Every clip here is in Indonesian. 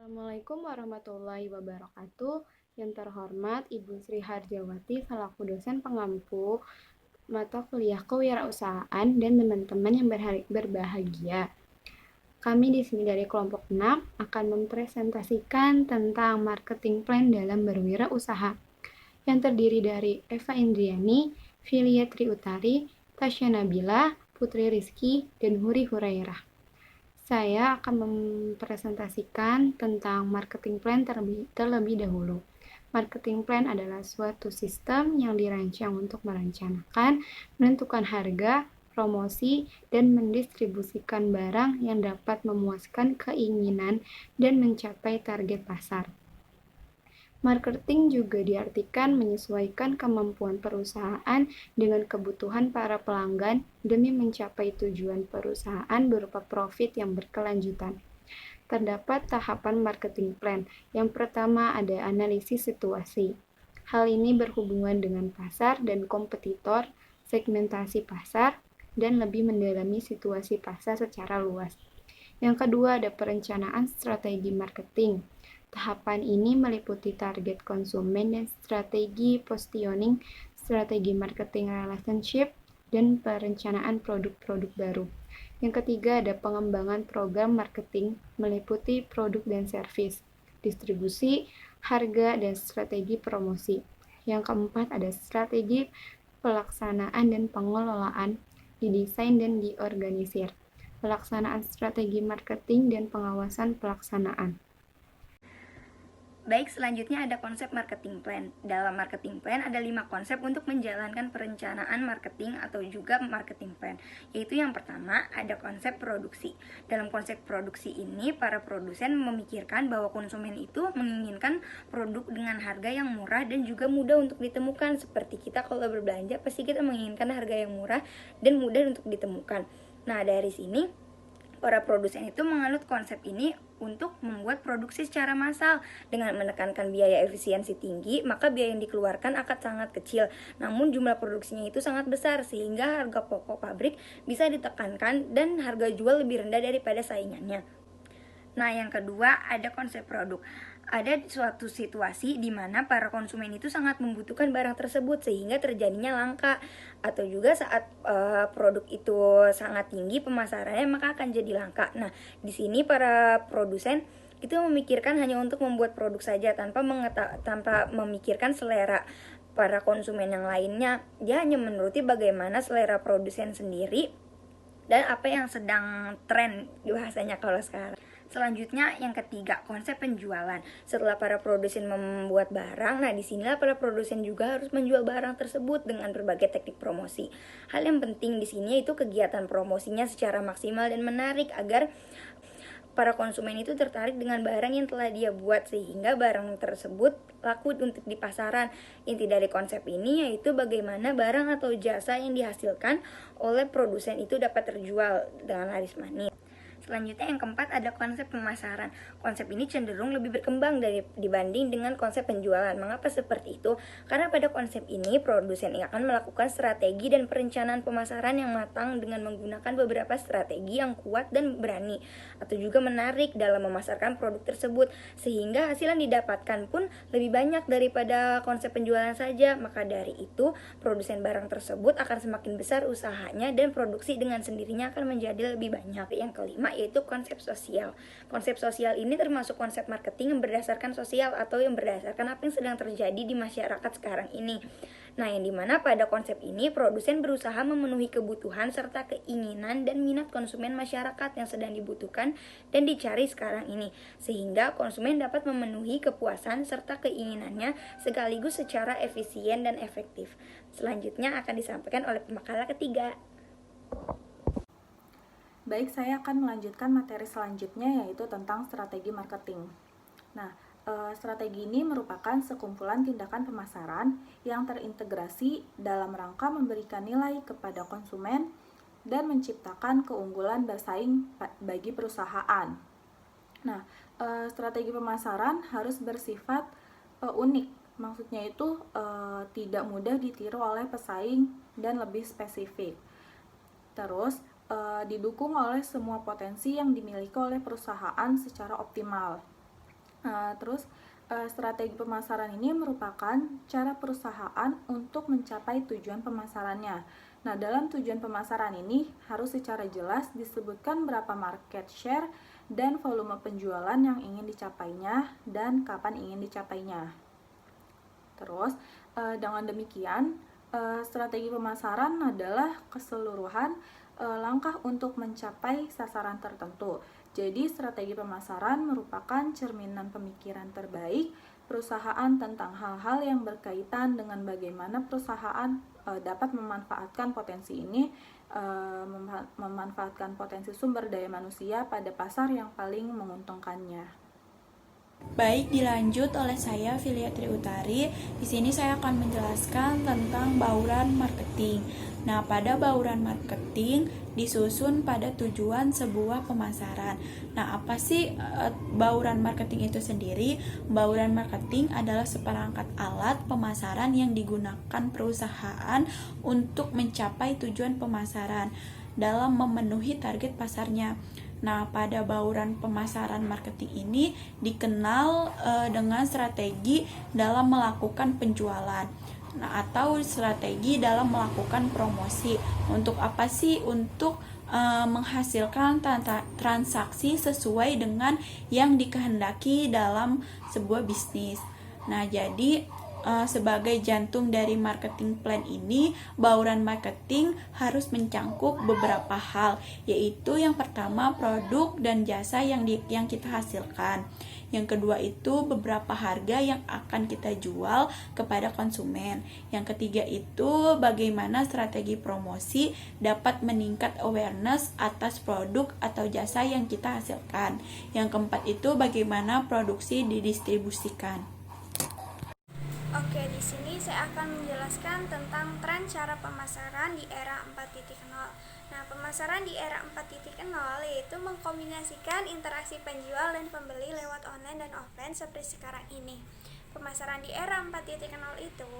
Assalamualaikum warahmatullahi wabarakatuh. Yang terhormat Ibu Sri Harjawati selaku dosen pengampu mata kuliah kewirausahaan dan teman-teman yang berbahagia. Kami di sini dari kelompok 6 akan mempresentasikan tentang marketing plan dalam berwirausaha yang terdiri dari Eva Indriani, Filia Triutari, Tasya Nabila, Putri Rizky, dan Huri Hurairah. Saya akan mempresentasikan tentang marketing plan terlebih dahulu. Marketing plan adalah suatu sistem yang dirancang untuk merencanakan, menentukan harga, promosi, dan mendistribusikan barang yang dapat memuaskan keinginan dan mencapai target pasar. Marketing juga diartikan menyesuaikan kemampuan perusahaan dengan kebutuhan para pelanggan demi mencapai tujuan perusahaan berupa profit yang berkelanjutan. Terdapat tahapan marketing plan. Yang pertama ada analisis situasi. Hal ini berhubungan dengan pasar dan kompetitor, segmentasi pasar, dan lebih mendalami situasi pasar secara luas. Yang kedua ada perencanaan strategi marketing. Tahapan ini meliputi target konsumen dan strategi positioning, strategi marketing relationship, dan perencanaan produk-produk baru. Yang ketiga ada pengembangan program marketing meliputi produk dan servis, distribusi, harga, dan strategi promosi. Yang keempat ada strategi pelaksanaan dan pengelolaan, didesain dan diorganisir, pelaksanaan strategi marketing dan pengawasan pelaksanaan. Baik, selanjutnya ada konsep marketing plan. Dalam marketing plan ada 5 konsep untuk menjalankan perencanaan marketing atau juga marketing plan. Yaitu yang pertama ada konsep produksi. Dalam konsep produksi ini para produsen memikirkan bahwa konsumen itu menginginkan produk dengan harga yang murah dan juga mudah untuk ditemukan. Seperti kita kalau berbelanja pasti kita menginginkan harga yang murah dan mudah untuk ditemukan. Nah, dari sini para produsen itu menganut konsep ini untuk membuat produksi secara massal. Dengan menekankan biaya efisiensi tinggi, maka biaya yang dikeluarkan akan sangat kecil. Namun jumlah produksinya itu sangat besar sehingga harga pokok pabrik bisa ditekankan dan harga jual lebih rendah daripada saingannya. Nah, yang kedua ada konsep produk. Ada suatu situasi di mana para konsumen itu sangat membutuhkan barang tersebut sehingga terjadinya langka, atau juga saat produk itu sangat tinggi pemasarannya maka akan jadi langka. Nah, di sini para produsen itu memikirkan hanya untuk membuat produk saja tanpa memikirkan selera para konsumen yang lainnya. Dia hanya menuruti bagaimana selera produsen sendiri dan apa yang sedang tren bahasanya kalau sekarang. Selanjutnya yang ketiga, konsep penjualan. Setelah para produsen membuat barang, nah disinilah para produsen juga harus menjual barang tersebut dengan berbagai teknik promosi. Hal yang penting di sini yaitu kegiatan promosinya secara maksimal dan menarik agar para konsumen itu tertarik dengan barang yang telah dia buat sehingga barang tersebut laku untuk di pasaran. Inti dari konsep ini yaitu bagaimana barang atau jasa yang dihasilkan oleh produsen itu dapat terjual dengan laris manis. Selanjutnya yang keempat ada konsep pemasaran. Konsep ini cenderung lebih berkembang dibanding dengan konsep penjualan. Mengapa seperti itu? Karena pada konsep ini produsen akan melakukan strategi dan perencanaan pemasaran yang matang dengan menggunakan beberapa strategi yang kuat dan berani atau juga menarik dalam memasarkan produk tersebut sehingga hasil yang didapatkan pun lebih banyak daripada konsep penjualan saja. Maka dari itu produsen barang tersebut akan semakin besar usahanya dan produksi dengan sendirinya akan menjadi lebih banyak. Yang kelima yaitu konsep sosial. Konsep sosial ini termasuk konsep marketing yang berdasarkan sosial atau yang berdasarkan apa yang sedang terjadi di masyarakat sekarang ini. Nah, yang dimana pada konsep ini produsen berusaha memenuhi kebutuhan serta keinginan dan minat konsumen masyarakat yang sedang dibutuhkan dan dicari sekarang ini, sehingga konsumen dapat memenuhi kepuasan serta keinginannya sekaligus secara efisien dan efektif. Selanjutnya akan disampaikan oleh pemakalah ketiga. Baik, saya akan melanjutkan materi selanjutnya yaitu tentang strategi marketing. Nah, strategi ini merupakan sekumpulan tindakan pemasaran yang terintegrasi dalam rangka memberikan nilai kepada konsumen dan menciptakan keunggulan bersaing bagi perusahaan. Nah, strategi pemasaran harus bersifat unik. Maksudnya itu tidak mudah ditiru oleh pesaing dan lebih spesifik. Terus didukung oleh semua potensi yang dimiliki oleh perusahaan secara optimal. Terus strategi pemasaran ini merupakan cara perusahaan untuk mencapai tujuan pemasarannya. Nah, dalam tujuan pemasaran ini harus secara jelas disebutkan berapa market share dan volume penjualan yang ingin dicapainya dan kapan ingin dicapainya. Terus, dengan demikian, strategi pemasaran adalah keseluruhan langkah untuk mencapai sasaran tertentu. Jadi, strategi pemasaran merupakan cerminan pemikiran terbaik perusahaan tentang hal-hal yang berkaitan dengan bagaimana perusahaan dapat memanfaatkan potensi ini, memanfaatkan potensi sumber daya manusia pada pasar yang paling menguntungkannya. Baik, dilanjut oleh saya Filia Triutari. Di sini saya akan menjelaskan tentang bauran marketing. Nah, pada bauran marketing disusun pada tujuan sebuah pemasaran. Nah, apa sih bauran marketing itu sendiri? Bauran marketing adalah seperangkat alat pemasaran yang digunakan perusahaan untuk mencapai tujuan pemasaran dalam memenuhi target pasarnya. Nah, pada bauran pemasaran marketing ini dikenal dengan strategi dalam melakukan penjualan. Nah, atau strategi dalam melakukan promosi. Untuk apa sih? Untuk menghasilkan transaksi sesuai dengan yang dikehendaki dalam sebuah bisnis. Nah, jadi sebagai jantung dari marketing plan ini, bauran marketing harus mencangkup beberapa hal, yaitu yang pertama produk dan jasa yang kita hasilkan. Yang kedua itu beberapa harga yang akan kita jual kepada konsumen. Yang ketiga itu bagaimana strategi promosi dapat meningkat awareness atas produk atau jasa yang kita hasilkan. Yang keempat itu bagaimana produksi didistribusikan. Oke, di sini saya akan menjelaskan tentang tren cara pemasaran di era 4.0. Nah, pemasaran di era 4.0 yaitu mengkombinasikan interaksi penjual dan pembeli lewat online dan offline seperti sekarang ini. Pemasaran di era 4.0 itu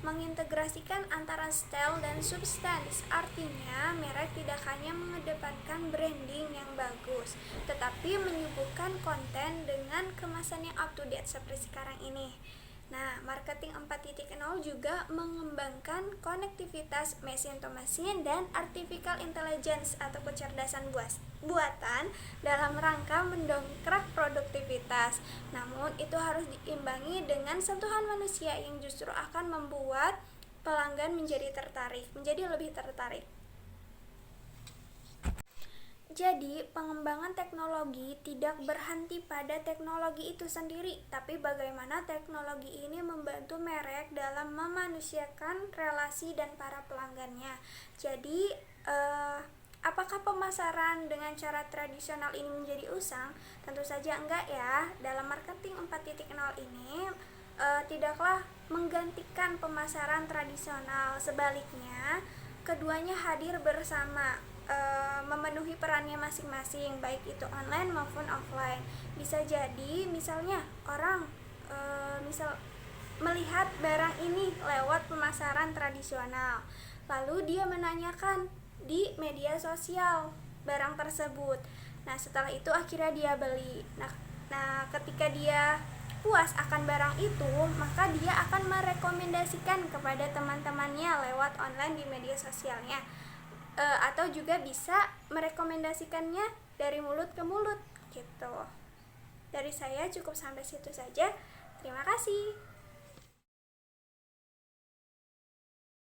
mengintegrasikan antara style dan substance. Artinya, merek tidak hanya mengedepankan branding yang bagus, tetapi menyuguhkan konten dengan kemasan yang up to date seperti sekarang ini. Nah, marketing 4.0 juga mengembangkan konektivitas mesin to mesin dan artificial intelligence atau kecerdasan buatan dalam rangka mendongkrak produktivitas. Namun, itu harus diimbangi dengan sentuhan manusia yang justru akan membuat pelanggan menjadi lebih tertarik. Jadi, pengembangan teknologi tidak berhenti pada teknologi itu sendiri, tapi bagaimana teknologi ini membantu merek dalam memanusiakan relasi dan para pelanggannya. Jadi, apakah pemasaran dengan cara tradisional ini menjadi usang? Tentu saja enggak ya. Dalam marketing 4.0 ini tidaklah menggantikan pemasaran tradisional. Sebaliknya, keduanya hadir bersama, memenuhi perannya masing-masing, baik itu online maupun offline. Bisa jadi misalnya orang melihat barang ini lewat pemasaran tradisional, lalu dia menanyakan di media sosial barang tersebut. Nah, setelah itu akhirnya dia beli. Nah, ketika dia puas akan barang itu, maka dia akan merekomendasikan kepada teman-temannya lewat online di media sosialnya. Atau juga bisa merekomendasikannya dari mulut ke mulut gitu. Dari saya cukup sampai situ saja. Terima kasih.